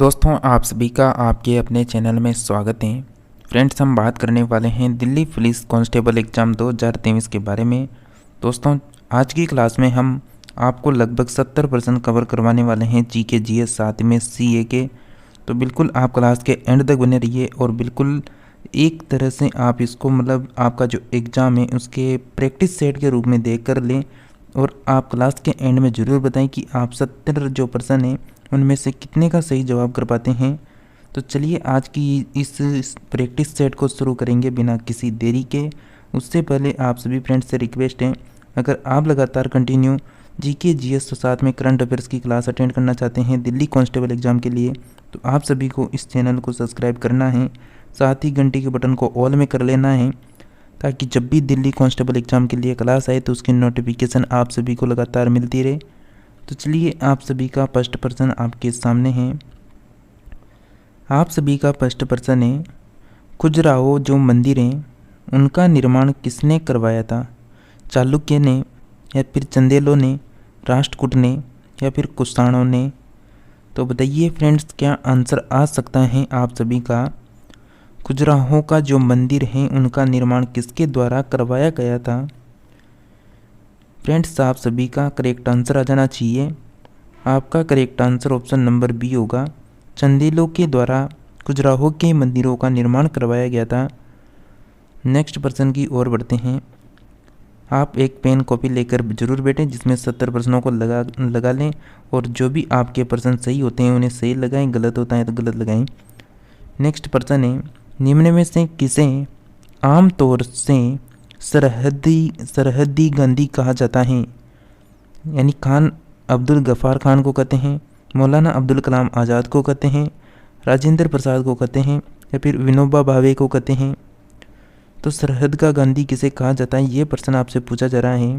दोस्तों, आप सभी का आपके अपने चैनल में स्वागत है। फ्रेंड्स, हम बात करने वाले हैं दिल्ली पुलिस कांस्टेबल एग्ज़ाम 2023 के बारे में। दोस्तों, आज की क्लास में हम आपको लगभग 70% कवर करवाने वाले हैं जीके जीएस साथ में सीए के। तो बिल्कुल आप क्लास के एंड तक बने रहिए और बिल्कुल एक तरह से आप इसको आपका जो एग्ज़ाम है उसके प्रैक्टिस सेट के रूप में देख कर लें। और आप क्लास के एंड में ज़रूर बताएं कि आप 70 जो पर्सन हैं उनमें से कितने का सही जवाब कर पाते हैं। तो चलिए आज की इस प्रैक्टिस सेट को शुरू करेंगे बिना किसी देरी के। उससे पहले आप सभी फ्रेंड्स से रिक्वेस्ट है, अगर आप लगातार कंटिन्यू जीके जीएस के साथ में करंट अफेयर्स की क्लास अटेंड करना चाहते हैं दिल्ली कांस्टेबल एग्ज़ाम के लिए, तो आप सभी को इस चैनल को सब्सक्राइब करना है, साथ ही घंटी के बटन को ऑल में कर लेना है, ताकि जब भी दिल्ली कांस्टेबल एग्ज़ाम के लिए क्लास आए तो उसकी नोटिफिकेशन आप सभी को लगातार मिलती रहे। तो चलिए आप सभी का फर्स्ट प्रश्न आपके सामने है। आप सभी का फर्स्ट प्रश्न है, खजुराहो जो मंदिर हैं उनका निर्माण किसने करवाया था? चालुक्य ने, या फिर चंदेलों ने, राष्ट्रकूट ने, या फिर कुषाणों ने? तो बताइए फ्रेंड्स, क्या आंसर आ सकता है आप सभी का? खजुराहो का जो मंदिर है उनका निर्माण किसके द्वारा करवाया गया था? फ्रेंड्स, आप सभी का करेक्ट आंसर आ जाना चाहिए। आपका correct answer option number B होगा, चंदेलों के द्वारा खजुराहो के मंदिरों का निर्माण करवाया गया था। नेक्स्ट प्रश्न की ओर बढ़ते हैं। आप एक पेन कॉपी लेकर जरूर बैठें जिसमें 70 प्रश्नों को लगा लें, और जो भी आपके प्रश्न सही होते हैं उन्हें सही लगाएं, गलत होता है तो गलत लगाएं। नेक्स्ट प्रश्न है, निम्न में से किसे आम तौर से सरहदी गांधी कहा जाता है? यानी खान अब्दुल गफ़ार खान को कहते हैं, मौलाना अब्दुल कलाम आज़ाद को कहते हैं, राजेंद्र प्रसाद को कहते हैं, या फिर विनोबा भावे को कहते हैं? तो सरहद का गांधी किसे कहा जाता है, ये प्रश्न आपसे पूछा जा रहा है।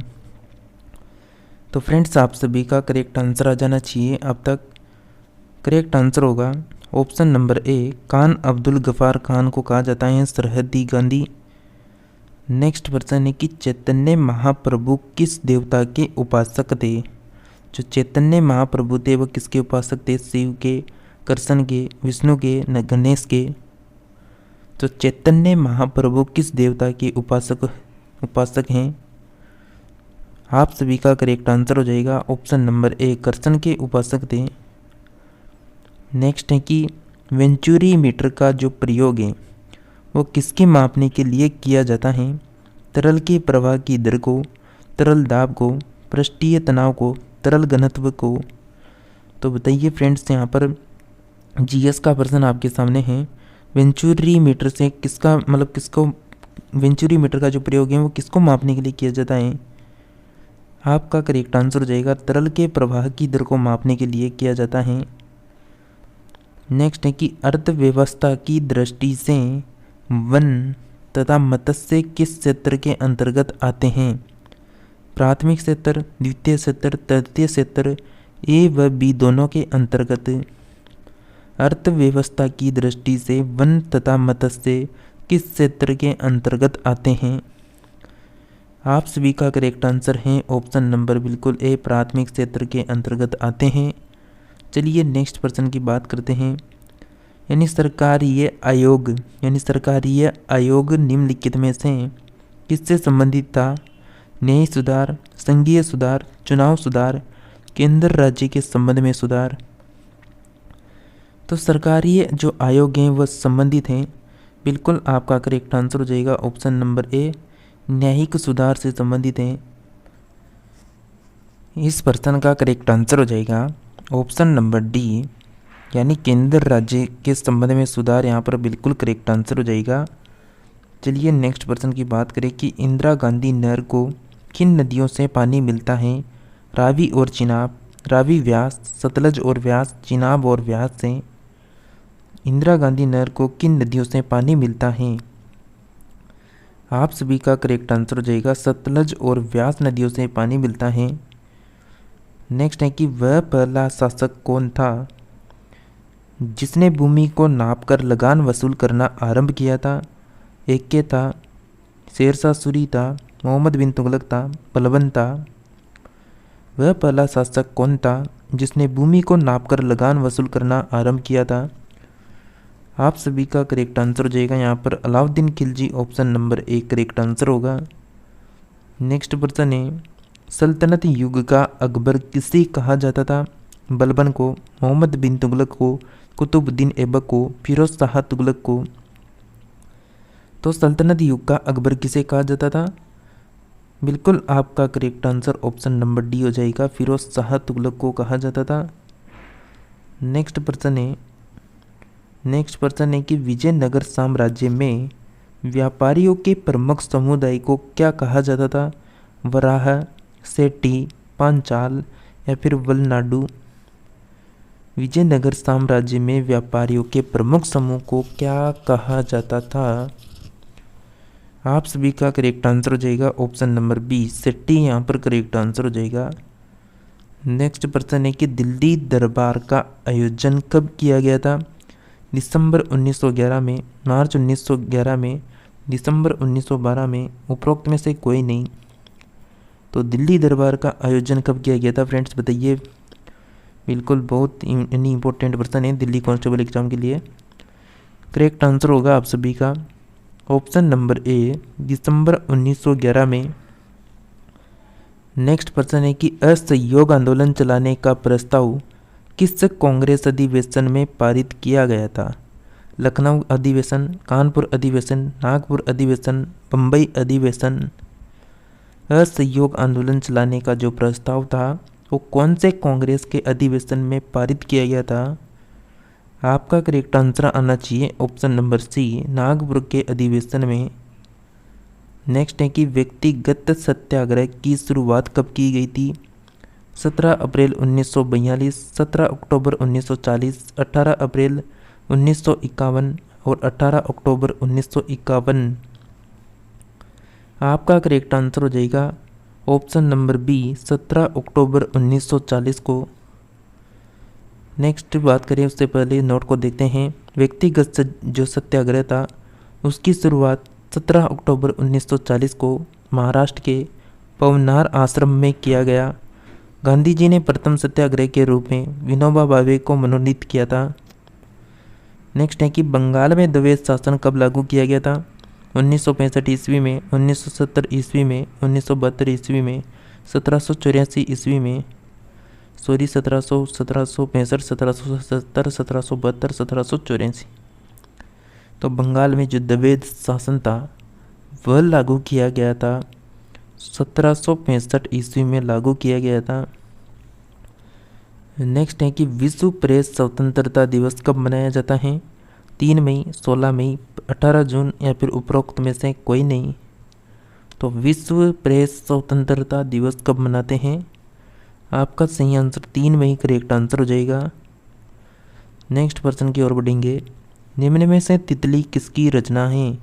तो फ्रेंड्स, आप सभी का करेक्ट आंसर आ जाना चाहिए। अब तक करेक्ट आंसर होगा ऑप्शन नंबर ए, खान अब्दुल गफ़ार खान को कहा जाता है सरहदी गांधी। नेक्स्ट प्रश्न है कि चैतन्य महाप्रभु किस देवता के उपासक थे? जो चैतन्य महाप्रभु थे वो किसके उपासक थे? शिव के, कृष्ण के, विष्णु के, न गणेश के? तो चैतन्य महाप्रभु किस देवता के उपासक हैं? आप सभी का करेक्ट आंसर हो जाएगा ऑप्शन नंबर ए, कृष्ण के उपासक थे। नेक्स्ट है कि वेंचुरी मीटर का जो प्रयोग है वो किसके मापने के लिए किया जाता है? तरल के प्रवाह की दर को, तरल दाब को, पृष्ठीय तनाव को, तरल घनत्व को? तो बताइए फ्रेंड्स, यहाँ पर जीएस का प्रश्न आपके सामने है। वेंचुरी मीटर से किसको वेंचुरी मीटर का जो प्रयोग है वो किसको मापने के लिए किया जाता है? आपका करेक्ट आंसर हो जाएगा तरल के प्रवाह की दर को मापने के लिए किया जाता है। नेक्स्ट है कि अर्थव्यवस्था की दृष्टि से वन तथा मत्स्य किस क्षेत्र के अंतर्गत आते हैं? प्राथमिक क्षेत्र, द्वितीय क्षेत्र, तृतीय क्षेत्र, ए व बी दोनों के अंतर्गत? अर्थव्यवस्था की दृष्टि से वन तथा मत्स्य किस क्षेत्र के अंतर्गत आते हैं? आप सभी का करेक्ट आंसर है ऑप्शन नंबर बिल्कुल ए, प्राथमिक क्षेत्र के अंतर्गत आते हैं। चलिए नेक्स्ट प्रश्न की बात करते हैं। यानी सरकारीय आयोग निम्नलिखित में से किससे संबंधित था? न्याय सुधार, संघीय सुधार, चुनाव सुधार, केंद्र राज्य के संबंध में सुधार? तो सरकारीय जो आयोग हैं वह संबंधित हैं। बिल्कुल आपका करेक्ट आंसर हो जाएगा ऑप्शन नंबर ए, न्यायिक सुधार से संबंधित हैं। इस प्रश्न का करेक्ट आंसर हो जाएगा ऑप्शन नंबर डी, यानी केंद्र राज्य के संबंध में सुधार यहाँ पर बिल्कुल करेक्ट आंसर हो जाएगा। चलिए नेक्स्ट प्रश्न की बात करें कि इंदिरा गांधी नहर को किन नदियों से पानी मिलता है? रावी और चिनाब, रावी व्यास, सतलज और व्यास, चिनाब और व्यास से? इंदिरा गांधी नहर को किन नदियों से पानी मिलता है? आप सभी का करेक्ट आंसर हो जाएगा सतलज और व्यास नदियों से पानी मिलता है। नेक्स्ट है कि वह पहला शासक कौन था जिसने भूमि को नापकर लगान वसूल करना आरंभ किया था? एके था, शेरशाह सूरी था, मोहम्मद बिन तुगलक था, बलबन था? वह पहला शासक कौन था जिसने भूमि को नापकर लगान वसूल करना आरंभ किया था? आप सभी का करेक्ट आंसर हो जाएगा यहाँ पर Alauddin Khilji, option number A correct answer होगा। नेक्स्ट प्रश्न है, सल्तनत युग का अकबर किसे कहा जाता था? बलबन को, मोहम्मद बिन तुगलक को, कुतुबुद्दीन ऐबक को, फिरोज शाह तुगलक को? तो सल्तनत युग का अकबर किसे कहा जाता था? बिल्कुल आपका correct answer option number D हो जाएगा, फिरोज शाह तुगलक को कहा जाता था। नेक्स्ट प्रश्न है कि विजयनगर साम्राज्य में व्यापारियों के प्रमुख समुदाय को क्या कहा जाता था? वराह, सेठी, पांचाल या फिर वलनाडु? विजयनगर साम्राज्य में व्यापारियों के प्रमुख समूह को क्या कहा जाता था? आप सभी का करेक्ट आंसर हो जाएगा ऑप्शन नंबर बी, सेट्टी यहाँ पर करेक्ट आंसर हो जाएगा। नेक्स्ट प्रश्न है कि दिल्ली दरबार का आयोजन कब किया गया था? दिसंबर 1911 में, मार्च 1911 में, दिसंबर 1912 में, उपरोक्त में से कोई नहीं। तो दिल्ली दरबार का आयोजन कब किया गया था फ्रेंड्स, बताइए। बिल्कुल बहुत इम्पोर्टेंट प्रश्न है दिल्ली कांस्टेबल एग्जाम के लिए। करेक्ट आंसर होगा आप सभी का ऑप्शन नंबर ए, दिसंबर 1911 में। नेक्स्ट प्रश्न है कि असहयोग आंदोलन चलाने का प्रस्ताव किस कांग्रेस अधिवेशन में पारित किया गया था? लखनऊ अधिवेशन, कानपुर अधिवेशन, नागपुर अधिवेशन, बम्बई अधिवेशन? असहयोग आंदोलन चलाने का जो प्रस्ताव था वो कौन से कांग्रेस के अधिवेशन में पारित किया गया था? आपका करेक्ट आंसर आना चाहिए ऑप्शन नंबर सी, नागपुर के अधिवेशन में। नेक्स्ट है कि व्यक्तिगत सत्याग्रह की शुरुआत कब की गई थी? 17 अप्रैल 1942, 17 अक्टूबर 1940, 18 अप्रैल 1951 और 18 अक्टूबर 1951? आपका करेक्ट आंसर हो जाएगा ऑप्शन नंबर बी, 17 अक्टूबर 1940 को। नेक्स्ट बात करें उससे पहले नोट को देखते हैं। व्यक्तिगत जो सत्याग्रह था उसकी शुरुआत 17 अक्टूबर 1940 को महाराष्ट्र के पवनार आश्रम में किया गया। गांधी जी ने प्रथम सत्याग्रह के रूप में विनोबा भावे को मनोनीत किया था। नेक्स्ट है कि बंगाल में द्वैध शासन कब लागू किया गया था? 1965 ईस्वी में, 1970 ईस्वी में, 1972 ईस्वी में, 1784 ईस्वी में? 1765, 1770, 1772, 1784। तो बंगाल में जो द्वैध शासन था वह लागू किया गया था 1765 ईस्वी में लागू किया गया था। नेक्स्ट है कि विश्व प्रेस स्वतंत्रता दिवस कब मनाया जाता है? 3 मई, 16 मई, 18 जून या फिर उपरोक्त में से कोई नहीं। तो विश्व प्रेस स्वतंत्रता दिवस कब मनाते हैं? आपका सही आंसर 3 मई करेक्ट आंसर हो जाएगा। नेक्स्ट प्रश्न की ओर बढ़ेंगे। निम्न में से तितली किसकी रचना है?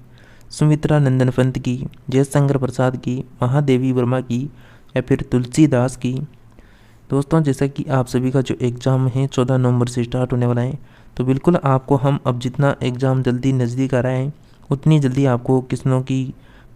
सुमित्रा नंदन पंत की, जयशंकर प्रसाद की, महादेवी वर्मा की या फिर तुलसीदास की? दोस्तों जैसा कि आप सभी का जो एग्ज़ाम है 14 नवंबर से स्टार्ट होने वाला है, तो बिल्कुल आपको हम अब जितना एग्ज़ाम जल्दी नज़दीक आ रहा है उतनी जल्दी आपको क्वेश्चनों की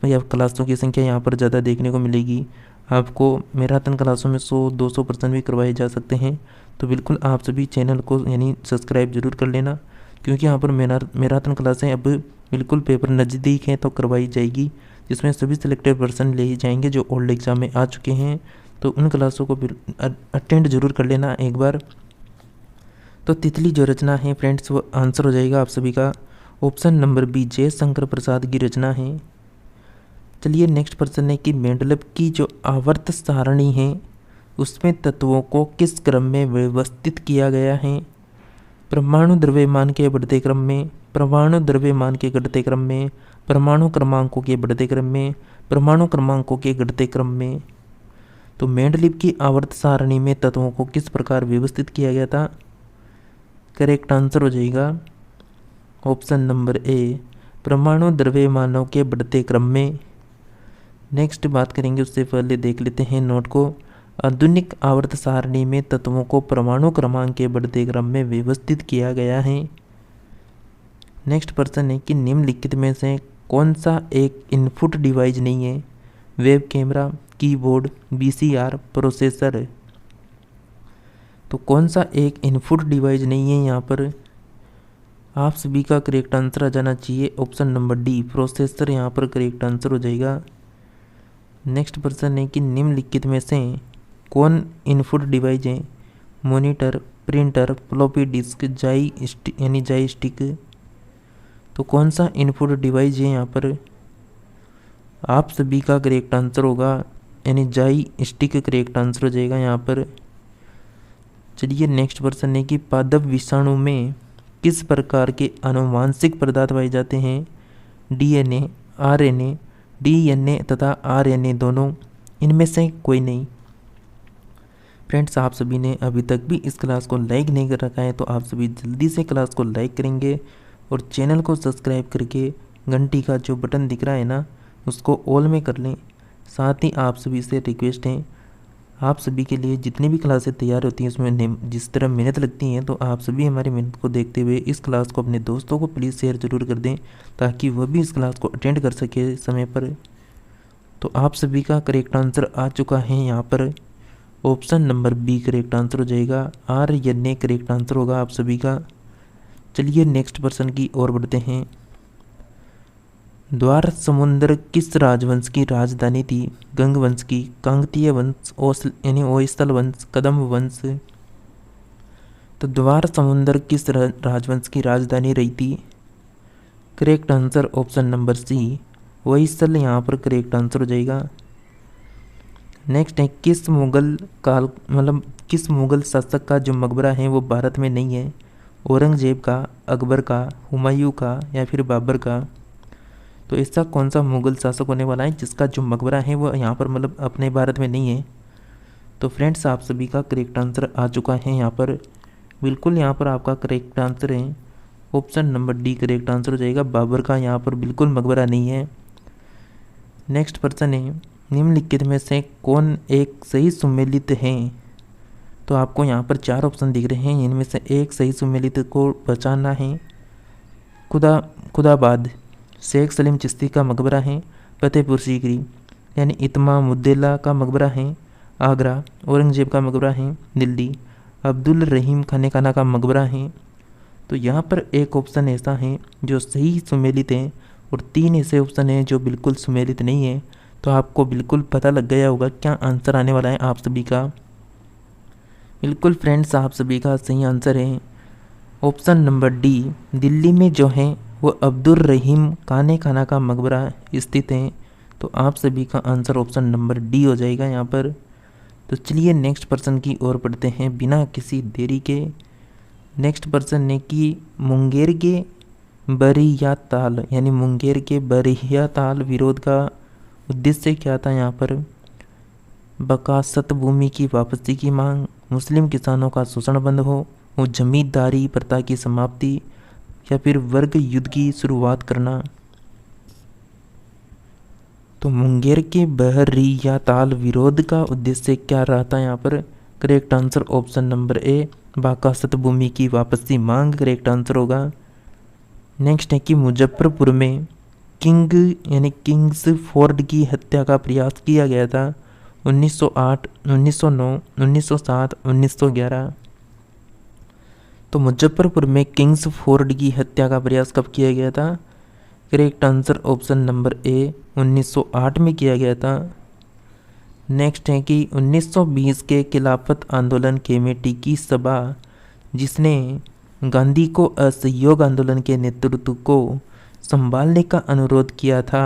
या क्लासों की संख्या यहाँ पर ज़्यादा देखने को मिलेगी। आपको मैराथन क्लासों में 100-200% भी करवाए जा सकते हैं। तो बिल्कुल आप सभी चैनल को यानी सब्सक्राइब जरूर कर लेना, क्योंकि यहाँ पर मैराथन क्लासें अब बिल्कुल पेपर नज़दीक हैं तो करवाई जाएगी, जिसमें सभी सिलेक्टेड पर्सन ले जाएंगे जो ओल्ड एग्ज़ाम में आ चुके हैं। तो उन क्लासों को अटेंड जरूर कर लेना एक बार। तो तितली जो रचना है फ्रेंड्स वो आंसर हो जाएगा आप सभी का option number B, Jaishankar Prasad की रचना है। चलिए नेक्स्ट प्रश्न है कि मेंडलेव की जो आवर्त सारणी है उसमें तत्वों को किस क्रम में व्यवस्थित किया गया है? परमाणु द्रव्यमान के बढ़ते क्रम में, परमाणु द्रव्यमान के घटते क्रम में, परमाणु क्रमांकों के बढ़ते क्रम में, परमाणु क्रमांकों के घटते क्रम में? तो मेंडलीव की आवर्त सारणी में तत्वों को किस प्रकार व्यवस्थित किया गया था? करेक्ट आंसर हो जाएगा ऑप्शन नंबर ए, परमाणु द्रव्यमानों के बढ़ते क्रम में। नेक्स्ट बात करेंगे उससे पहले देख लेते हैं नोट को। आधुनिक आवर्त सारणी में तत्वों को परमाणु क्रमांक के बढ़ते क्रम में व्यवस्थित किया गया है। नेक्स्ट प्रश्न है कि निम्नलिखित में से कौन सा एक इनपुट डिवाइस नहीं है? Web camera, keyboard, VCR, processor? तो कौन सा एक इनपुट डिवाइस नहीं है यहाँ पर? आप सभी का करेक्ट आंसर आ जाना चाहिए ऑप्शन नंबर डी, प्रोसेसर यहाँ पर करेक्ट आंसर हो जाएगा। नेक्स्ट प्रश्न है कि निम्नलिखित में से कौन इनपुट डिवाइस है? मॉनिटर, प्रिंटर, फ्लॉपी डिस्क, जाई स्टिक। तो कौन सा इनपुट डिवाइस है यहाँ पर? आप सभी का करेक्ट आंसर होगा यानी जाई स्टिक करेक्ट आंसर हो जाएगा यहाँ पर। चलिए नेक्स्ट प्रश्न है कि पादप विषाणु में किस प्रकार के आनुवांशिक पदार्थ पाए जाते हैं? डीएनए, आरएनए, डीएनए तथा आरएनए दोनों, इनमें से कोई नहीं। फ्रेंड्स, आप सभी ने अभी तक भी इस क्लास को लाइक नहीं कर रखा है तो आप सभी जल्दी से क्लास को लाइक करेंगे और चैनल को सब्सक्राइब करके घंटी का जो बटन दिख रहा है ना उसको ऑल में कर लें। साथ ही आप सभी से रिक्वेस्ट है, आप सभी के लिए जितनी भी क्लासेस तैयार होती हैं उसमें जिस तरह मेहनत लगती हैं तो आप सभी हमारी मेहनत को देखते हुए इस क्लास को अपने दोस्तों को प्लीज़ शेयर ज़रूर कर दें ताकि वह भी इस क्लास को अटेंड कर सके समय पर। तो आप सभी का करेक्ट आंसर आ चुका है यहाँ पर option number B correct answer हो जाएगा। आरएनए करेक्ट आंसर होगा आप सभी का। चलिए नेक्स्ट प्रश्न की ओर बढ़ते हैं। द्वार समुद्र किस राजवंश की राजधानी थी? गंग वंश की, कांगतीय वंश, होयसल वंश, कदम्ब वंश। तो द्वार समुद्र किस राजवंश की राजधानी रही थी? Correct answer option number C, Hoysala यहाँ पर करेक्ट आंसर हो जाएगा। नेक्स्ट है किस मुगल शासक का जो मकबरा है वो भारत में नहीं है? औरंगजेब का, अकबर का, हुमायूं का या फिर बाबर का। तो ऐसा कौन सा मुगल शासक होने वाला है जिसका जो मकबरा है वो यहाँ पर अपने भारत में नहीं है? तो फ्रेंड्स, आप सभी का करेक्ट आंसर आ चुका है यहाँ पर। बिल्कुल यहाँ पर आपका करेक्ट आंसर है option number D correct answer हो जाएगा। बाबर का यहाँ पर बिल्कुल मकबरा नहीं है। नेक्स्ट प्रश्न है निम्नलिखित में से कौन एक सही सुमेलित है? तो आपको यहाँ पर 4 ऑप्शन दिख रहे हैं, इनमें से एक सही सुमेलित को पहचानना है। खुदाबाद शेख सलीम चिश्ती का मकबरा है। फतेहपुर सीकरी यानी इतमामुद्दौला का मकबरा है। आगरा औरंगजेब का मकबरा है। दिल्ली अब्दुल रहीम खानेखाना का मकबरा है। तो यहाँ पर एक ऑप्शन ऐसा है जो सही सुमेलित है और 3 ऐसे ऑप्शन हैं जो बिल्कुल सुमेलित नहीं है। तो आपको बिल्कुल पता लग गया होगा क्या आंसर आने वाला है आप सभी का। बिल्कुल फ्रेंड्स, आप सभी का सही आंसर है ऑप्शन नंबर डी। दिल्ली में जो है वो अब्दुल रहीम खानेखाना का मकबरा स्थित है। तो आप सभी का आंसर ऑप्शन नंबर डी हो जाएगा यहाँ पर। तो चलिए नेक्स्ट प्रश्न की ओर बढ़ते हैं बिना किसी देरी के। नेक्स्ट प्रश्न है कि मुंगेर के बरिया ताल यानी मुंगेर के बरिया ताल विरोध का उद्देश्य क्या था? यहाँ पर बकासत भूमि की वापसी की मांग, मुस्लिम किसानों का शोषण बंद हो, जमींदारी प्रथा की समाप्ति या फिर वर्ग युद्ध की शुरुआत करना। तो मुंगेर के बहरिया ताल विरोध का उद्देश्य क्या रहा था यहाँ पर? Correct answer option number A, बाकासत भूमि की वापसी मांग करेक्ट आंसर होगा। नेक्स्ट है कि मुजफ्फरपुर में किंग्स फोर्ड की हत्या का प्रयास किया गया था 1908, 1909, 1907, 1911। तो मुजफ्फरपुर में किंग्स फोर्ड की हत्या का प्रयास कब किया गया था? करेक्ट आंसर ऑप्शन नंबर ए, 1908 में किया गया था। नेक्स्ट है कि 1920 के खिलाफत आंदोलन कमेटी की सभा जिसने गांधी को असहयोग आंदोलन के नेतृत्व को संभालने का अनुरोध किया था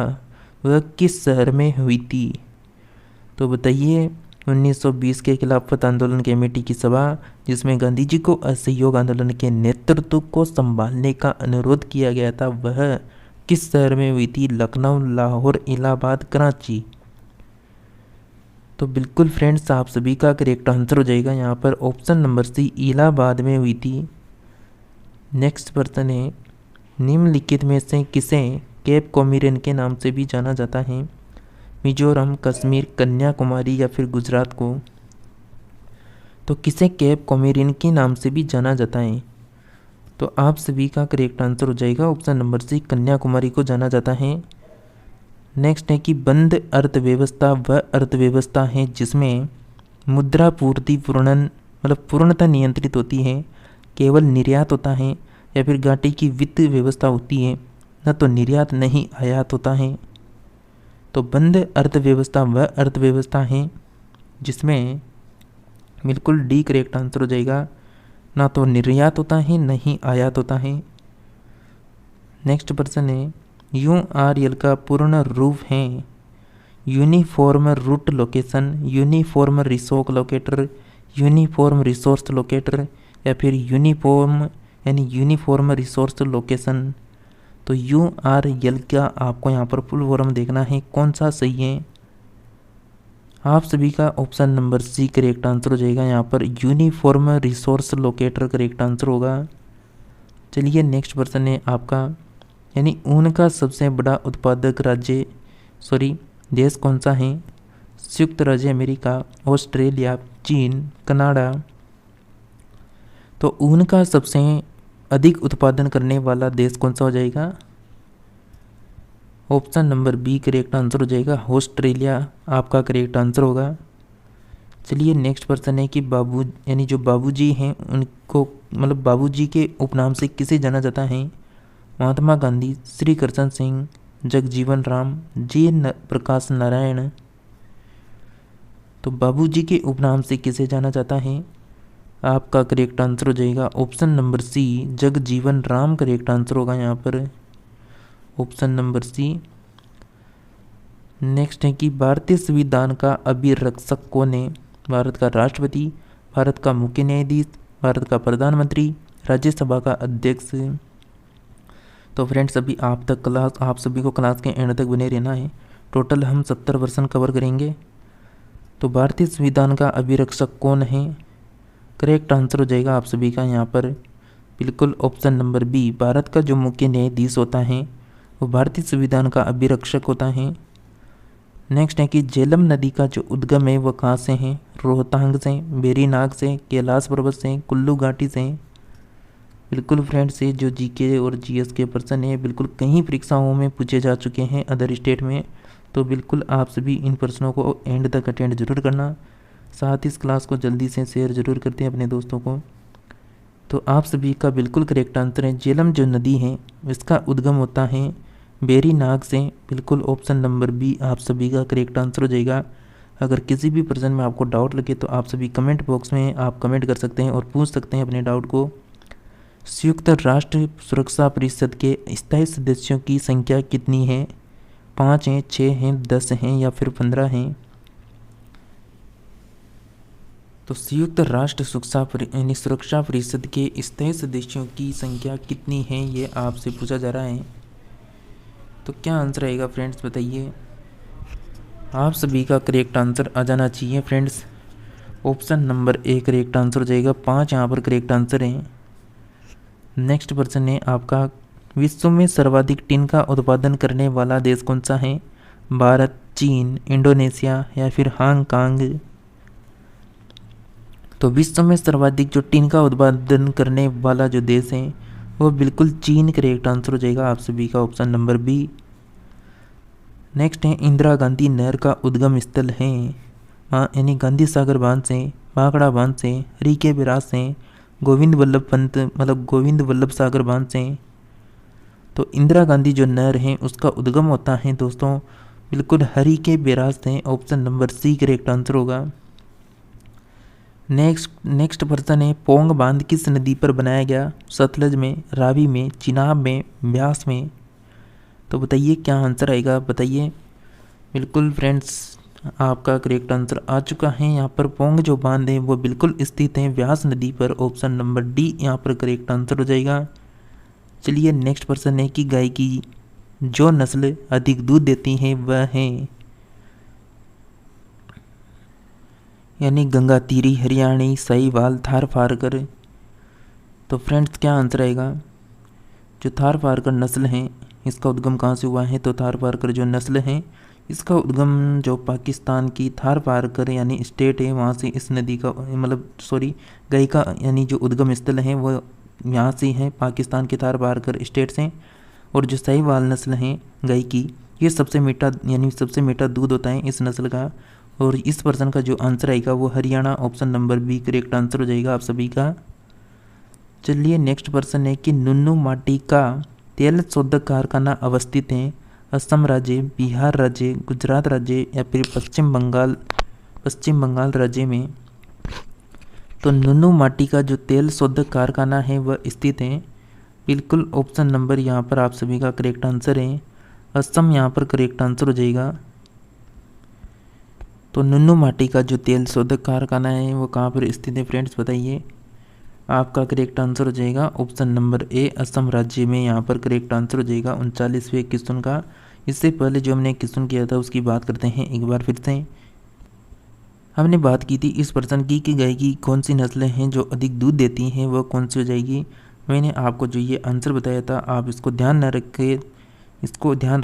वह किस शहर में हुई थी? तो बताइए 1920 के खिलाफत आंदोलन कमेटी की सभा जिसमें गांधी जी को असहयोग आंदोलन के नेतृत्व को संभालने का अनुरोध किया गया था वह किस शहर में हुई थी? लखनऊ, लाहौर, इलाहाबाद, कराची। तो बिल्कुल फ्रेंड्स, आप सभी का करेक्ट आंसर हो जाएगा यहाँ पर ऑप्शन नंबर सी, इलाहाबाद में हुई थी। नेक्स्ट प्रश्न है निम्नलिखित में से किसे केप कोमोरिन के नाम से भी जाना जाता है? मिजोरम, कश्मीर, कन्याकुमारी या फिर गुजरात को। तो किसे केप कोमोरिन के नाम से भी जाना जाता है? तो आप सभी का करेक्ट आंसर हो जाएगा ऑप्शन नंबर सी, कन्याकुमारी को जाना जाता है। नेक्स्ट है कि बंद अर्थव्यवस्था वह अर्थव्यवस्था है जिसमें मुद्रा पूर्ति पूर्णन मतलब पूर्णतः नियंत्रित होती है, केवल निर्यात होता है, या फिर घाटी की वित्त व्यवस्था होती है, न तो निर्यात नहीं आयात होता है। तो बंद अर्थव्यवस्था वह अर्थव्यवस्था है जिसमें बिल्कुल डी करेक्ट आंसर हो जाएगा, ना तो निर्यात होता है न ही आयात होता है। नेक्स्ट प्रश्न है, URL का पूर्ण रूप है uniform root location, uniform resource locator, uniform resource locator, या फिर यूनिफॉर्म रिसोर्स लोकेशन। तो URL का आपको यहाँ पर फुल फॉर्म देखना है, कौन सा सही है। आप सभी का option number C correct answer हो जाएगा, यहाँ पर uniform resource locator correct answer होगा। चलिए नेक्स्ट प्रश्न है आपका, यानी ऊन का सबसे बड़ा उत्पादक देश कौन सा है। संयुक्त राज्य अमेरिका, ऑस्ट्रेलिया, चीन, कनाडा। तो ऊन का सबसे अधिक उत्पादन करने वाला देश कौन सा हो जाएगा। Option number B correct answer हो जाएगा, ऑस्ट्रेलिया आपका करेक्ट आंसर होगा। चलिए नेक्स्ट प्रश्न है कि जो बाबूजी हैं उनको मतलब बाबूजी के उपनाम से किसे जाना जाता है। महात्मा गांधी, श्री कृष्ण सिंह, जगजीवन राम, प्रकाश नारायण। तो बाबूजी के उपनाम से किसे जाना जाता है, आपका करेक्ट आंसर हो जाएगा option number C, Jagjivan Ram correct answer होगा यहाँ पर, ऑप्शन नंबर सी। नेक्स्ट है कि भारतीय संविधान का अभिरक्षक कौन है। भारत का राष्ट्रपति, भारत का मुख्य न्यायाधीश, भारत का प्रधानमंत्री, राज्यसभा का अध्यक्ष। तो फ्रेंड्स अभी आप सभी को क्लास के एंड तक बने रहना है। टोटल हम 70% कवर करेंगे। तो भारतीय संविधान का अभिरक्षक कौन है, करेक्ट आंसर हो जाएगा आप सभी का यहाँ पर बिल्कुल ऑप्शन नंबर बी। भारत का जो मुख्य न्यायाधीश होता है वो भारतीय संविधान का अभिरक्षक होता है। नेक्स्ट है कि झेलम नदी का जो उद्गम है वो कहाँ से है। रोहतांग से, वेरीनाग से, कैलाश पर्वत से, कुल्लू घाटी से। बिल्कुल फ्रेंड्स ये जो जीके और जीएस के प्रश्न है बिल्कुल कई परीक्षाओं में पूछे जा चुके हैं अदर स्टेट में। तो बिल्कुल आप सभी इन प्रश्नों को एंड तक अटेंड जरूर करना। साथ ही इस क्लास को जल्दी से शेयर जरूर करते हैं अपने दोस्तों को। तो आप सभी का बिल्कुल करेक्ट आंसर है, झेलम जो नदी है इसका उद्गम होता है वेरीनाग से। बिल्कुल ऑप्शन नंबर बी आप सभी का करेक्ट आंसर हो जाएगा। अगर किसी भी प्रश्न में आपको डाउट लगे तो आप सभी कमेंट बॉक्स में आप कमेंट कर सकते हैं और पूछ सकते हैं अपने डाउट को। संयुक्त राष्ट्र सुरक्षा परिषद के स्थायी सदस्यों की संख्या कितनी है। 5 हैं, 6 हैं, 10 हैं या फिर 15 हैं। तो संयुक्त राष्ट्र सुरक्षा परिषद के स्थायी सदस्यों की संख्या कितनी है ये आपसे पूछा जा रहा है। तो क्या आंसर आएगा फ्रेंड्स बताइए। आप सभी का करेक्ट आंसर आ जाना चाहिए friends. Option number A correct answer हो जाएगा, 5 यहाँ पर करेक्ट आंसर है। नेक्स्ट प्रश्न है आपका, विश्व में सर्वाधिक टिन का उत्पादन करने वाला देश कौन सा है। भारत, चीन, इंडोनेशिया या फिर हांगकांग। तो विश्व में सर्वाधिक जो टिन का उत्पादन करने वाला जो देश है वो बिल्कुल चीन करेक्ट आंसर हो जाएगा आप सभी का, ऑप्शन नंबर बी। नेक्स्ट है इंदिरा गांधी नहर का उद्गम स्थल है यानी गांधी सागर बांध से, भाखड़ा बांध से, हरी के बिराज से, गोविंद वल्लभ सागर बांध से। तो इंदिरा गांधी जो नहर है उसका उद्गम होता है दोस्तों बिल्कुल हरी के बिराज से, option number C correct answer होगा। नेक्स्ट प्रश्न है, पोंग बांध किस नदी पर बनाया गया। सतलज में, रावी में, चिनाब में, ब्यास में। तो बताइए क्या आंसर आएगा बताइए। बिल्कुल फ्रेंड्स आपका करेक्ट आंसर आ चुका है। यहाँ पर पोंग जो बांध है वो बिल्कुल स्थित है ब्यास नदी पर, ऑप्शन नंबर डी यहाँ पर करेक्ट आंसर हो जाएगा। चलिए नेक्स्ट प्रश्न है कि गाय की जो नस्ल अधिक दूध देती है वह है यानी गंगातीरी, हरियाणी, साहिवाल, थारपारकर। तो फ्रेंड्स क्या आंसर आएगा। जो थारपारकर नस्ल है इसका उद्गम कहाँ से हुआ है। तो थारपारकर जो नस्ल है इसका उद्गम जो पाकिस्तान की थारपारकर यानी स्टेट है वहाँ से इस नदी का गाय का यानी जो उद्गम स्थल है वो यहाँ से है, पाकिस्तान के थारपारकर स्टेट से। और जो साहिवाल नस्ल है गाय की ये सबसे मीठा दूध होता है इस नस्ल का, और इस प्रश्न का जो आंसर आएगा वो Haryana, option number B correct answer हो जाएगा आप सभी का। चलिए नेक्स्ट प्रश्न है कि नुन्नू माटी का तेल शोधक कारखाना अवस्थित है असम राज्य, बिहार राज्य, गुजरात राज्य या फिर पश्चिम बंगाल राज्य में। तो नुन्नू माटी का जो तेल शोधक कारखाना है वह स्थित है, बिल्कुल ऑप्शन नंबर यहाँ पर आप सभी का करेक्ट आंसर है, असम यहाँ पर करेक्ट आंसर हो जाएगा। तो नुन्नू माटी का जो तेल शोधक कारखाना है वो कहाँ पर स्थित है फ्रेंड्स, बताइए। आपका करेक्ट आंसर हो जाएगा ऑप्शन नंबर ए, असम राज्य में यहाँ पर करेक्ट आंसर हो जाएगा 39वें क्वेश्चन का। इससे पहले जो हमने क्वेश्चन किया था उसकी बात करते हैं एक बार फिर से। हमने बात की थी इस प्रश्न की कि गाय की कौन सी नस्लें हैं जो अधिक दूध देती हैं, वह कौन सी हो जाएगी। मैंने आपको जो ये आंसर बताया था आप इसको ध्यान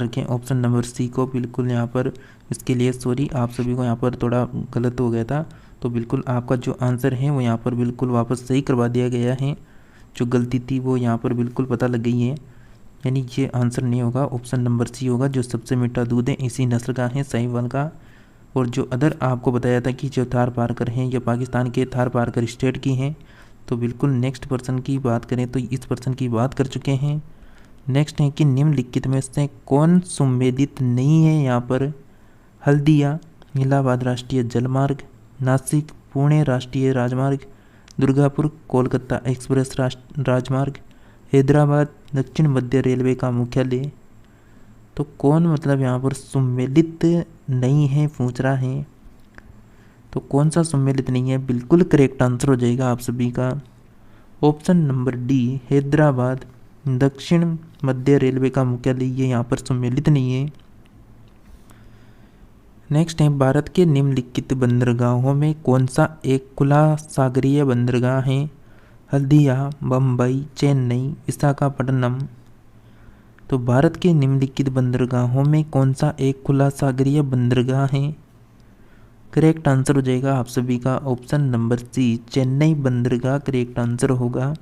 रखें ऑप्शन नंबर सी को। बिल्कुल यहाँ पर इसके लिए सॉरी, आप सभी को यहाँ पर थोड़ा गलत हो गया था। तो बिल्कुल आपका जो आंसर है वो यहाँ पर बिल्कुल वापस सही करवा दिया गया है, जो गलती थी वो यहाँ पर बिल्कुल पता लग गई है। यानी ये आंसर नहीं होगा, ऑप्शन नंबर सी होगा, जो सबसे मीठा दूध है इसी नस्ल का है, साहिवाल का। और जो अदर आपको बताया था कि जो थार पारकर हैं ये पाकिस्तान के थार पारकर स्टेट की हैं। तो बिल्कुल नेक्स्ट पर्सन की बात करें तो इस पर्सन की बात कर चुके हैं। नेक्स्ट है कि निम्नलिखित में से कौन संवेदित नहीं है यहाँ पर। हल्दिया, इलाहाबाद राष्ट्रीय जलमार्ग, नासिक पुणे राष्ट्रीय राजमार्ग, दुर्गापुर कोलकाता एक्सप्रेस राजमार्ग, हैदराबाद दक्षिण मध्य रेलवे का मुख्यालय। तो कौन मतलब यहाँ पर सम्मिलित नहीं है पूछ रहा है, तो कौन सा सम्मिलित नहीं है, बिल्कुल करेक्ट आंसर हो जाएगा आप सभी का ऑप्शन नंबर डी, हैदराबाद दक्षिण मध्य रेलवे का मुख्यालय ये यहाँ पर सम्मिलित नहीं है। नेक्स्ट है भारत के निम्नलिखित बंदरगाहों में कौन सा एक खुला सागरीय बंदरगाह है। हल्दिया, बम्बई, चेन्नई, विशाखापट्टनम। तो भारत के निम्नलिखित बंदरगाहों में कौन सा एक खुला सागरीय बंदरगाह है। करेक्ट आंसर हो जाएगा आप सभी का ऑप्शन नंबर सी, चेन्नई बंदरगाह करेक्ट आंसर होगा।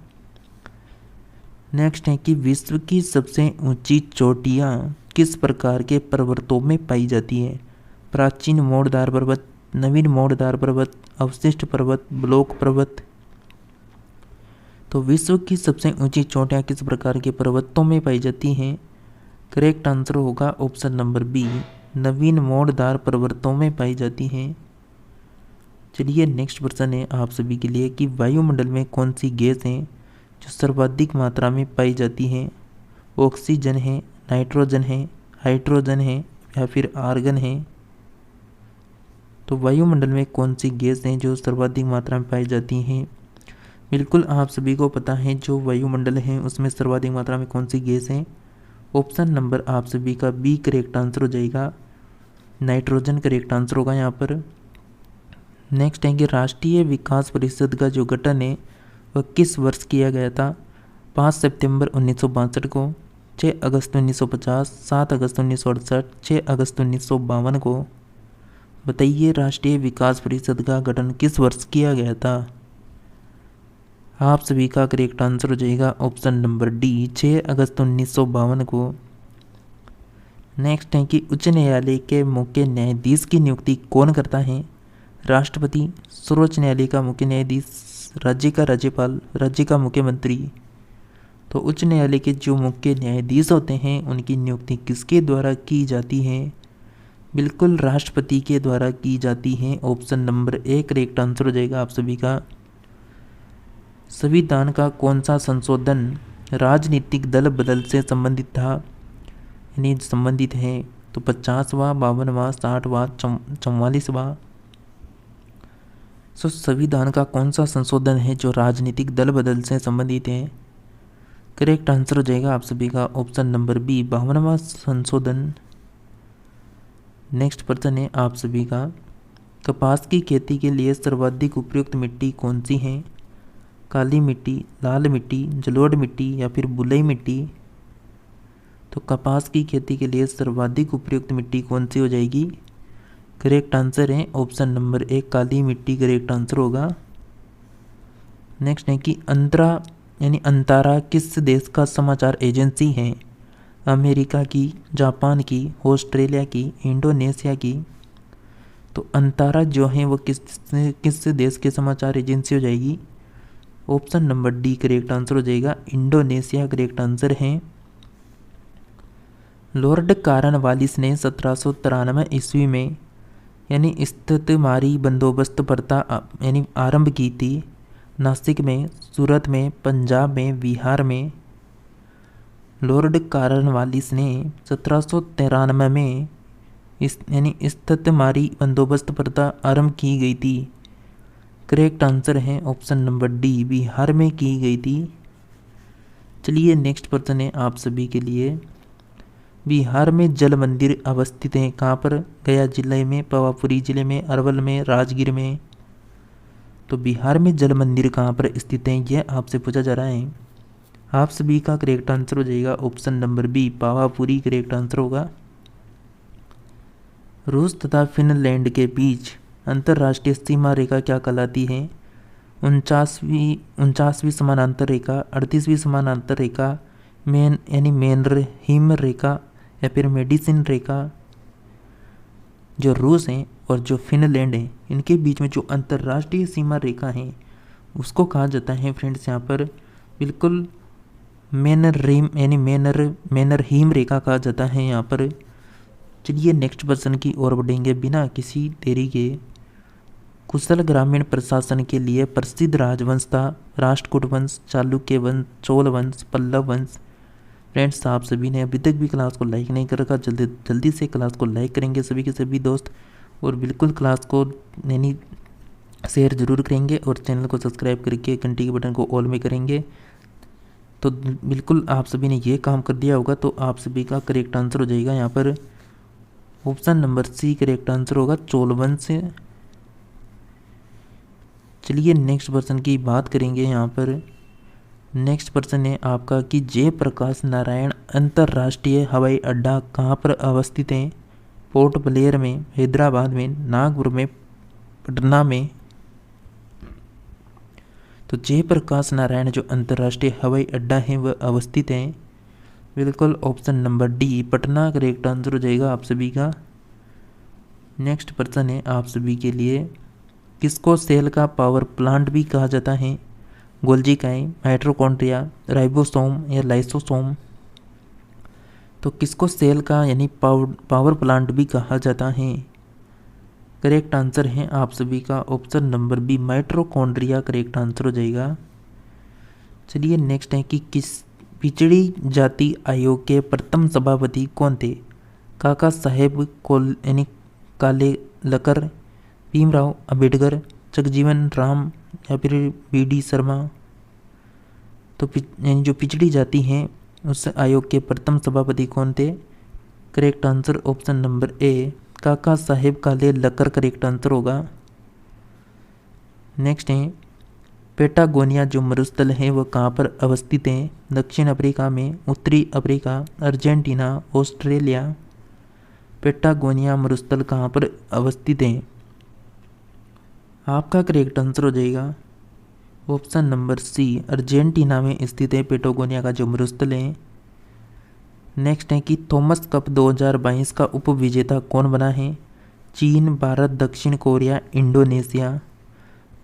नेक्स्ट है कि विश्व की सबसे ऊंची चोटियाँ किस प्रकार के पर्वतों में पाई जाती है। प्राचीन मोड़दार पर्वत, नवीन मोड़दार पर्वत, अवशिष्ट पर्वत, ब्लॉक पर्वत। तो विश्व की सबसे ऊंची चोटियाँ किस प्रकार के पर्वतों में पाई जाती हैं। करेक्ट आंसर होगा ऑप्शन नंबर बी, नवीन मोड़दार पर्वतों में पाई जाती हैं। चलिए नेक्स्ट प्रश्न है आप सभी के लिए कि वायुमंडल में कौन सी गैस है जो सर्वाधिक मात्रा में पाई जाती है। ऑक्सीजन है, नाइट्रोजन है, हाइड्रोजन है या फिर आर्गन है। तो वायुमंडल में कौन सी गैस है जो सर्वाधिक मात्रा में पाई जाती हैं। बिल्कुल आप सभी को पता है जो वायुमंडल है उसमें सर्वाधिक मात्रा में कौन सी गैस है। ऑप्शन नंबर आप सभी का बी करेक्ट आंसर हो जाएगा, नाइट्रोजन करेक्ट आंसर होगा यहाँ पर। नेक्स्ट है कि राष्ट्रीय विकास परिषद का जो गठन है वह किस वर्ष किया गया था। 5 सितंबर 1962 को, 6 अगस्त 1950, 7 अगस्त 1968, 6 अगस्त 1952 को। बताइए राष्ट्रीय विकास परिषद का गठन किस वर्ष किया गया था। आप सभी का करेक्ट आंसर हो जाएगा ऑप्शन नंबर डी, 6 अगस्त 1952 को। नेक्स्ट है कि उच्च न्यायालय के मुख्य न्यायाधीश की नियुक्ति कौन करता है। राष्ट्रपति, सर्वोच्च न्यायालय का मुख्य न्यायाधीश, राज्य का राज्यपाल, राज्य का मुख्यमंत्री। तो उच्च न्यायालय के जो मुख्य न्यायाधीश होते हैं उनकी नियुक्ति किसके द्वारा की जाती है। बिल्कुल राष्ट्रपति के द्वारा की जाती है, option number A correct answer हो जाएगा आप सभी का। संविधान का कौन सा संशोधन राजनीतिक दल बदल से संबंधित था, यानी संबंधित है। तो 50वां, 52वां, 60वां, 44वां। संविधान का कौन सा संशोधन है जो राजनीतिक दल बदल से संबंधित है। करेक्ट आंसर हो जाएगा आप सभी का ऑप्शन नंबर बी, 52वां संशोधन। नेक्स्ट प्रश्न है आप सभी का, कपास की खेती के लिए सर्वाधिक उपयुक्त मिट्टी कौन सी है। काली मिट्टी, लाल मिट्टी, जलोढ़ मिट्टी या फिर बलुई मिट्टी। तो कपास की खेती के लिए सर्वाधिक उपयुक्त मिट्टी कौन सी हो जाएगी। करेक्ट आंसर है ऑप्शन नंबर ए, काली मिट्टी करेक्ट आंसर होगा। नेक्स्ट है कि अंतारा किस देश का समाचार एजेंसी है। अमेरिका की, जापान की, ऑस्ट्रेलिया की, इंडोनेशिया की। तो अंतारा जो है वो किस देश के समाचार एजेंसी हो जाएगी? Option number D correct answer हो जाएगा, इंडोनेशिया करेक्ट आंसर है। लॉर्ड कॉर्नवालिस ने 1793 ईस्वी में यानी इस्तेमारी बंदोबस्त प्रथा यानी आरंभ की थी। नासिक में, सूरत में, पंजाब में, बिहार में। लॉर्ड कॉर्नवालिस ने 1793 में यानी इस्तेमारी बंदोबस्त प्रथा आरंभ की गई थी। करेक्ट आंसर है ऑप्शन नंबर डी, बिहार में की गई थी। चलिए नेक्स्ट प्रश्न है आप सभी के लिए। बिहार में जल मंदिर अवस्थित हैं कहाँ पर? गया जिले में, पावापुरी जिले में, अरवल में, राजगीर में। तो बिहार में जल मंदिर कहाँ पर स्थित हैं, यह आपसे पूछा जा रहा है। आप सभी का करेक्ट आंसर हो जाएगा option number B, Pawapuri correct answer होगा। रूस तथा फिनलैंड के बीच अंतर्राष्ट्रीय सीमा रेखा क्या कहलाती है? 49वीं समानांतर रेखा, 38वीं समानांतर रेखा, मेन हिम रेखा या फिर मेडिसिन रेखा। जो रूस हैं और जो फिनलैंड है इनके बीच में जो अंतर्राष्ट्रीय सीमा रेखा है उसको कहा जाता है फ्रेंड्स यहाँ पर बिल्कुल मेनर हिम रेखा कहा जाता है यहाँ पर। चलिए नेक्स्ट प्रश्न की ओर बढ़ेंगे बिना किसी देरी के। कुशल ग्रामीण प्रशासन के लिए प्रसिद्ध राजवंश था राष्ट्रकूट वंश, चालुक्य वंश, चोल वंश, पल्लव वंश। फ्रेंड्स आप सभी ने अभी तक भी क्लास को लाइक नहीं कर रखा, जल्दी से क्लास को लाइक करेंगे सभी के सभी दोस्त, और बिल्कुल क्लास को यानी शेयर जरूर करेंगे और चैनल को सब्सक्राइब करके घंटी के बटन को ऑल में करेंगे। तो बिल्कुल आप सभी ने ये काम कर दिया होगा तो आप सभी का करेक्ट आंसर हो जाएगा यहाँ पर option number C correct answer होगा, चोल वंश। चलिए नेक्स्ट प्रश्न की बात करेंगे यहाँ पर। नेक्स्ट प्रश्न है आपका कि जयप्रकाश नारायण अंतर्राष्ट्रीय हवाई अड्डा कहाँ पर अवस्थित है? पोर्ट ब्लेयर में, हैदराबाद में, नागपुर में, पटना में। तो जयप्रकाश नारायण जो अंतर्राष्ट्रीय हवाई अड्डा है वह अवस्थित है बिल्कुल option number D, Patna correct answer हो जाएगा आप सभी का। नेक्स्ट प्रश्न है आप सभी के लिए, किसको सेल का पावर प्लांट भी कहा जाता है? गोल्जी काई, माइटोकॉन्ड्रिया, राइबोसोम या लाइसोसोम। तो किसको सेल का यानी पावर प्लांट भी कहा जाता है? करेक्ट आंसर है आप सभी का option number B, mitochondria correct answer हो जाएगा। चलिए नेक्स्ट है कि किस पिछड़ी जाति आयोग के प्रथम सभापति कौन थे? काका साहेब यानी कालेलकर, भीमराव अंबेडकर, जगजीवन राम या फिर बी.डी. शर्मा। तो यानी जो पिछड़ी जाति है उस आयोग के प्रथम सभापति कौन थे? करेक्ट आंसर ऑप्शन नंबर ए, काका साहेब कालेलकर करेक्ट आंसर होगा। नेक्स्ट है पेटागोनिया जो मरुस्थल है वह कहाँ पर अवस्थित है? दक्षिण अफ्रीका में, उत्तरी अफ्रीका, अर्जेंटीना, ऑस्ट्रेलिया। पेटागोनिया मरुस्थल कहाँ पर अवस्थित है? आपका करेक्ट आंसर हो जाएगा ऑप्शन नंबर सी, अर्जेंटीना में स्थित है पेटागोनिया का जो मरुस्थल है। नेक्स्ट है कि थॉमस कप 2022 का उपविजेता कौन बना है? चीन, भारत, दक्षिण कोरिया, इंडोनेशिया।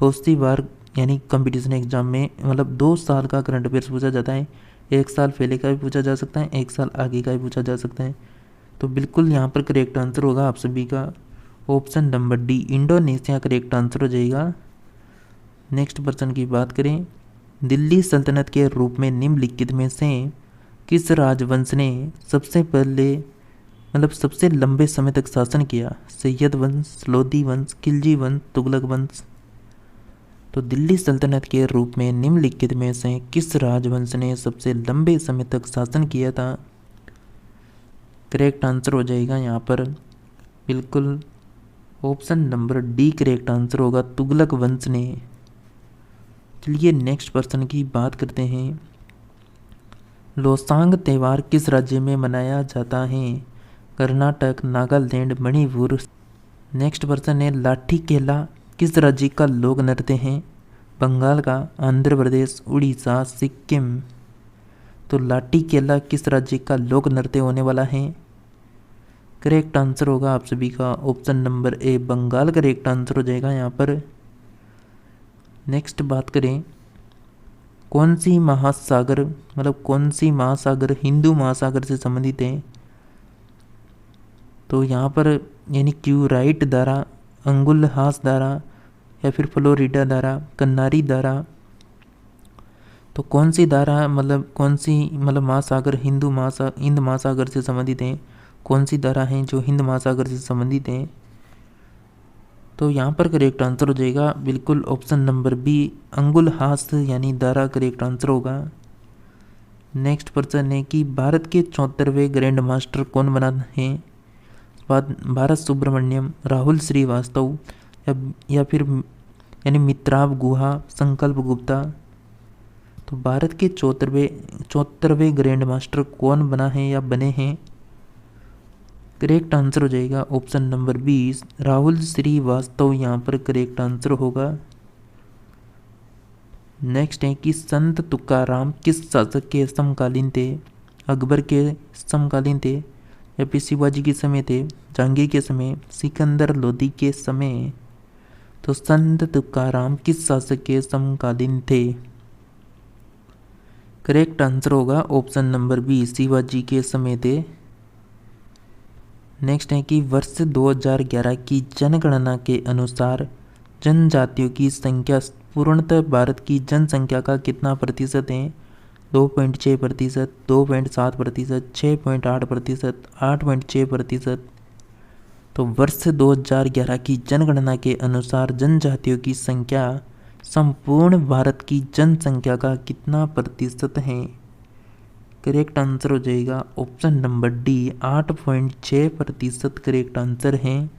बहुत सी बार यानी कंपटीशन एग्जाम में मतलब 2 साल का करंट अफेयर्स पूछा जाता है, 1 साल पहले का भी पूछा जा सकता है, 1 साल आगे का भी पूछा जा सकता है। तो बिल्कुल यहाँ पर करेक्ट आंसर होगा आप सभी का option number D, Indonesia correct answer हो जाएगा। नेक्स्ट प्रश्न की बात करें, दिल्ली सल्तनत के रूप में निम्नलिखित में से किस राजवंश ने सबसे पहले मतलब सबसे लंबे समय तक शासन किया? सैयद वंश, लोधी वंश, खिलजी वंश, तुगलक वंश। तो दिल्ली सल्तनत के रूप में निम्नलिखित में से किस राजवंश ने सबसे लंबे समय तक शासन किया था? करेक्ट आंसर हो जाएगा यहाँ पर बिल्कुल option number D correct answer होगा, तुगलक वंश ने। चलिए नेक्स्ट प्रश्न की बात करते हैं, लोसांग त्यौहार किस राज्य में मनाया जाता है? कर्नाटक, नागालैंड, मणिपुर। नेक्स्ट प्रश्न है, लाठी केला किस राज्य का लोक नृत्य है? बंगाल का, आंध्र प्रदेश, उड़ीसा, सिक्किम। तो लाठी केला किस राज्य का लोक नृत्य होने वाला है? करेक्ट आंसर होगा आप सभी का option number A, Bengal correct answer हो जाएगा यहाँ पर। नेक्स्ट बात करें, कौन सी महासागर कौन सी महासागर हिंदू महासागर से संबंधित है? तो यहाँ पर यानी क्यूराइट धारा, अंगुलहास धारा या फिर फ्लोरिडा धारा, कन्नारी धारा। तो कौन सी धारा कौन सी महासागर हिंद महासागर से संबंधित है? कौन सी धारा है जो हिंद महासागर से संबंधित है? तो यहाँ पर करेक्ट आंसर हो जाएगा बिल्कुल ऑप्शन नंबर बी, अंगुलहास यानी धारा करेक्ट आंसर होगा। नेक्स्ट प्रश्न है कि भारत के 74वें ग्रैंड मास्टर कौन बना है? भारत सुब्रमण्यम, राहुल श्रीवास्तव या फिर यानी मित्राव गुहा, संकल्प गुप्ता। तो भारत के 74वें ग्रैंड मास्टर कौन बना है या बने हैं? करेक्ट आंसर हो जाएगा ऑप्शन नंबर 20, राहुल श्रीवास्तव यहाँ पर करेक्ट आंसर होगा। नेक्स्ट है कि संत तुकाराम किस शासक के समकालीन थे? अकबर के समकालीन थे या फिर शिवाजी के समय थे, जहांगीर के समय, सिकंदर लोदी के समय? तो संत तुकाराम किस शासक के समकालीन थे? करेक्ट आंसर होगा ऑप्शन नंबर बी, शिवाजी के समय थे। नेक्स्ट है कि वर्ष 2011 की जनगणना के अनुसार जनजातियों की संख्या पूर्णतः भारत की जनसंख्या का कितना प्रतिशत है? 2.6%, 2.7%, 6.8%, 8.6%। तो वर्ष 2011 की जनगणना के अनुसार जनजातियों की संख्या संपूर्ण भारत की जनसंख्या का कितना प्रतिशत है? करेक्ट आंसर हो जाएगा option number D, 8.6% correct answer है।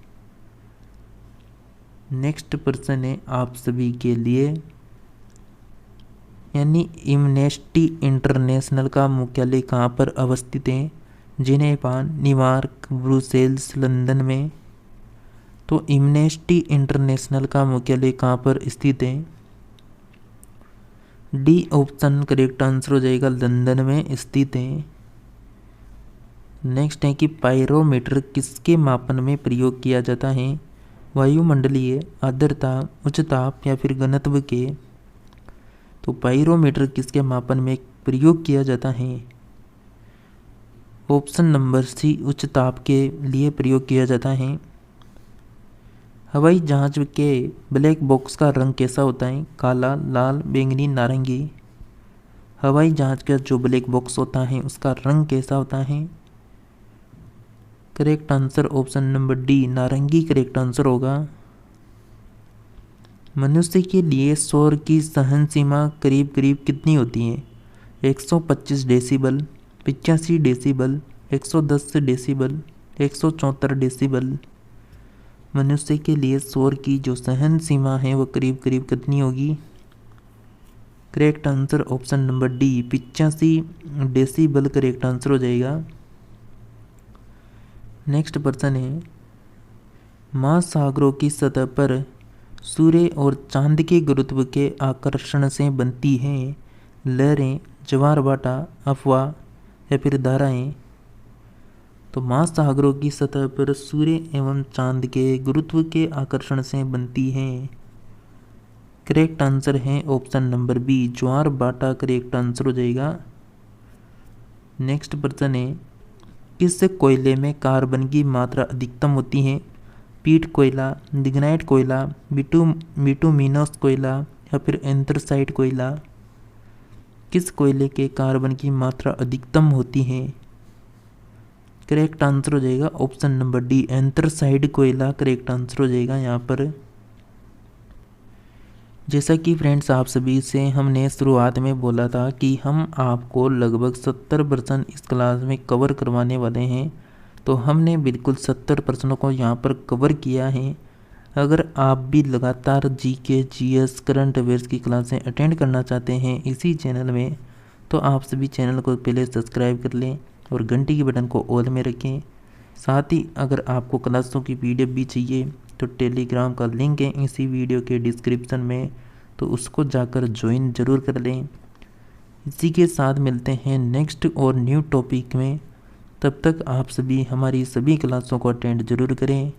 नेक्स्ट प्रश्न है आप सभी के लिए, यानी एम्नेस्टी इंटरनेशनल का मुख्यालय कहाँ पर अवस्थित है? जिनेवा, न्यूयॉर्क, ब्रुसेल्स, लंदन में। तो एम्नेस्टी इंटरनेशनल का मुख्यालय कहाँ पर स्थित है? डी ऑप्शन करेक्ट आंसर हो जाएगा, लंदन में स्थित है। नेक्स्ट है कि पायरोमीटर किसके मापन में प्रयोग किया जाता है? वायुमंडलीय, आर्द्रता, उच्च ताप या फिर घनत्व के? तो पायरोमीटर किसके मापन में प्रयोग किया जाता है? ऑप्शन नंबर सी, उच्च ताप के लिए प्रयोग किया जाता है। हवाई जहाज के ब्लैक बॉक्स का रंग कैसा होता है? काला, लाल, बैंगनी, नारंगी। हवाई जहाज का जो ब्लैक बॉक्स होता है उसका रंग कैसा होता है? Correct answer option number D, नारंगी करेक्ट आंसर होगा। मनुष्य के लिए शोर की सहन सीमा करीब करीब कितनी होती है? 125 डेसिबल, 85 डेसिबल, 110 डेसिबल, 174 डेसिबल। मनुष्य के लिए शोर की जो सहन सीमा है वो करीब करीब कितनी होगी? Correct answer option number D, 85 decibel correct answer हो जाएगा। नेक्स्ट प्रश्न है, महासागरों की सतह पर सूर्य और चांद के गुरुत्व के आकर्षण से बनती हैं लहरें, ज्वार भाटा, अफवाह या फिर धाराएं? तो महासागरों की सतह पर सूर्य एवं चांद के गुरुत्व के आकर्षण से बनती हैं। करेक्ट आंसर है ऑप्शन नंबर बी, ज्वार भाटा करेक्ट आंसर हो जाएगा। नेक्स्ट प्रश्न है, किस कोयले में कार्बन की मात्रा अधिकतम होती है? पीट कोयला, लिग्नाइट कोयला, बिटुमिनस कोयला या फिर एंथ्रासाइट कोयला? किस कोयले के कार्बन की मात्रा अधिकतम होती है? करेक्ट आंसर हो जाएगा ऑप्शन नंबर डी, एंथ्रासाइट कोयला करेक्ट आंसर हो जाएगा यहाँ पर। जैसा कि फ्रेंड्स आप सभी से हमने शुरुआत में बोला था कि हम आपको लगभग 70% इस क्लास में कवर करवाने वाले हैं, तो हमने बिल्कुल 70 प्रश्नों को यहाँ पर कवर किया है। अगर आप भी लगातार जीके, जीएस, करंट अफेयर्स की क्लासें अटेंड करना चाहते हैं इसी चैनल में, तो आप सभी चैनल को पहले सब्सक्राइब कर लें और घंटी के बटन को ऑल में रखें। साथ ही अगर आपको क्लासों की पीडीएफ भी चाहिए तो टेलीग्राम का लिंक है इसी वीडियो के डिस्क्रिप्शन में, तो उसको जाकर ज्वाइन ज़रूर कर लें। इसी के साथ मिलते हैं नेक्स्ट और न्यू टॉपिक में। तब तक आप सभी हमारी सभी क्लासों को अटेंड ज़रूर करें।